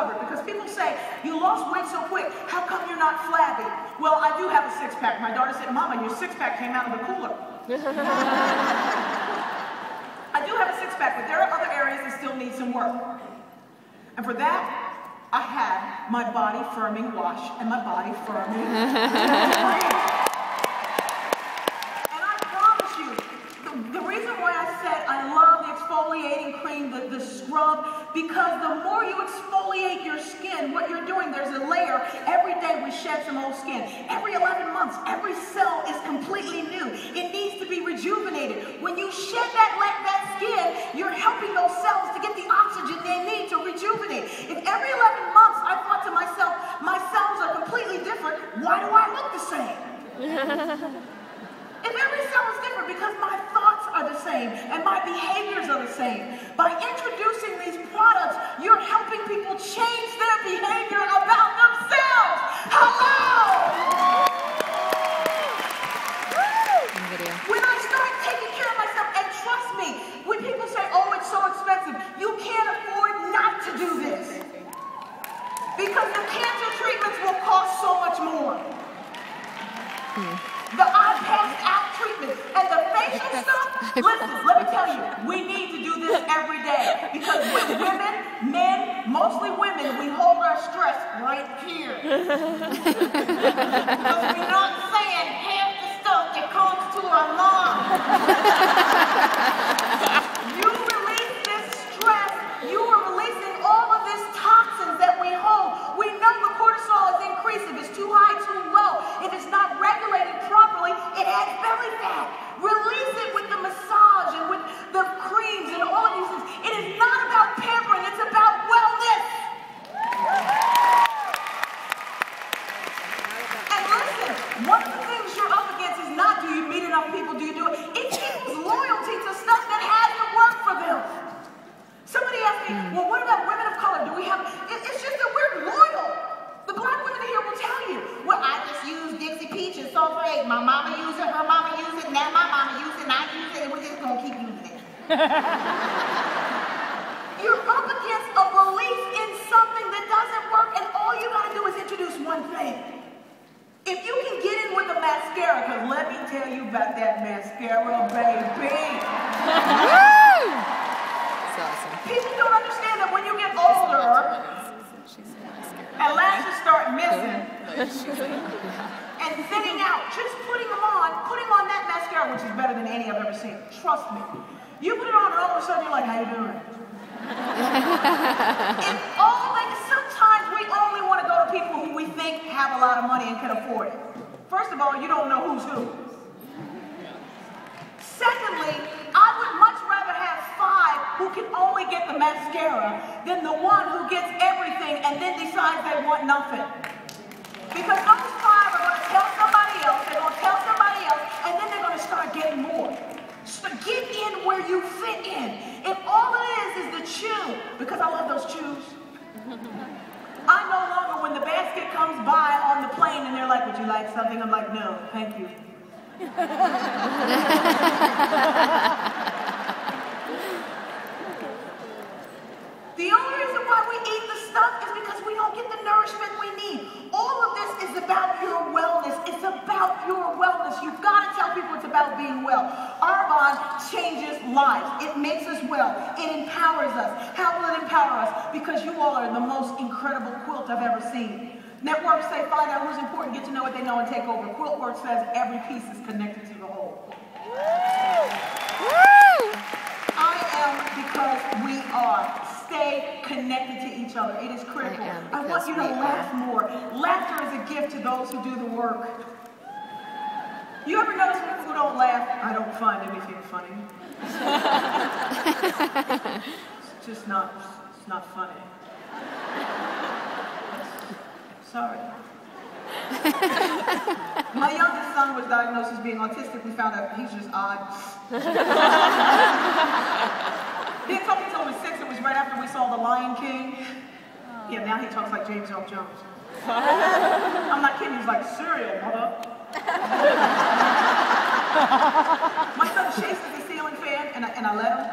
discovered, because people say, you lost weight so quick, how come you're not flabby? Well, I do have a six-pack. My daughter said, Mama, your six-pack came out of the cooler. I do have a six-pack, but there are other areas that still need some work. And for that, I had my body firming wash and my body firming cream. And I promise you, the reason why I said I love the exfoliating cream, the scrub, because the more you exfoliate your skin, what you're doing, there's a layer. Every day we shed some old skin. Every 11 months, every cell is completely new. It needs to be rejuvenated. When you shed that skin, you're helping those cells to get the oxygen they need to rejuvenate. If every 11 months I thought to myself, my cells are completely different, why do I look the same? If every cell is different, because my thoughts are the same and my behaviors are the same. By introducing these products, you're helping people change their behavior about themselves. Hello! When I start taking care of myself, and trust me, when people say, oh, it's so expensive, you can't afford not to do this. Because the cancer treatments will cost so much more. The eye passed out treatment and the facial stuff, listen, let me tell you, we need to do this every day. Because with women, men, mostly women, we hold our stress right here. Because we're not saying half the stuff that comes to our lungs. You release this stress, you are releasing all of these toxins that we hold. We know the cortisol is increased. If it's too high, too low. If it's not regulated properly, it adds belly fat. Release it with the massage and with the creams and all of these things. It is not about pampering, it's about wellness. And listen, one of the things you're up against is not do you meet enough people, do you do it? It's people's loyalty to stuff that hasn't worked for them. Somebody asked me, well, what about women of color? Do we have, it's just that we're loyal. The black women here will tell you, well, I just use Dixie Peach and sulfate. My mama used it, her mama used it, now my mama used it, and I use it, and we're just going to keep using it. You're up against a belief in something that doesn't work, and all you got to do is introduce one thing. If you can get in with the mascara, because let me tell you about that mascara, baby. That's awesome. People don't understand that when you get older, and lashes start missing and thinning out, just putting on that mascara, which is better than any I've ever seen. Trust me. You put it on and all of a sudden you're like, how you doing? Sometimes we only want to go to people who we think have a lot of money and can afford it. First of all, you don't know who's who. Secondly, I would much rather have 5 who can only get the mascara than the one who gets everything and then decides they want nothing. Because those 5 are going to tell somebody else, they're going to tell somebody else, and then they're going to start getting more. So get in where you fit in. If all it is the chew, because I love those chews. I no longer, when the basket comes by on the plane and they're like, would you like something? I'm like, no, thank you. The only reason why we eat the stuff is because we don't get the nourishment we need. All of this is about your wellness. It's about your wellness. You've got to tell people it's about being well. Arbonne changes lives. It makes us well. It empowers us. How will it empower us? Because you all are the most incredible quilt I've ever seen. Networks say find out who's important, get to know what they know, and take over. Quiltwork says every piece is connected to the whole. I am because we are. Stay connected to each other. It is critical. I want you to laugh more. Laughter is a gift to those who do the work. You ever notice people who don't laugh? I don't find anything funny. It's just not, it's not funny. Sorry. My youngest son was diagnosed as being autistic. We found out he's just odd. He told me until he was 6. It was right after we saw The Lion King. Yeah, now he talks like James Earl Jones. I'm not kidding. He's like, cereal, mother. My son chases the ceiling fan, and I let him.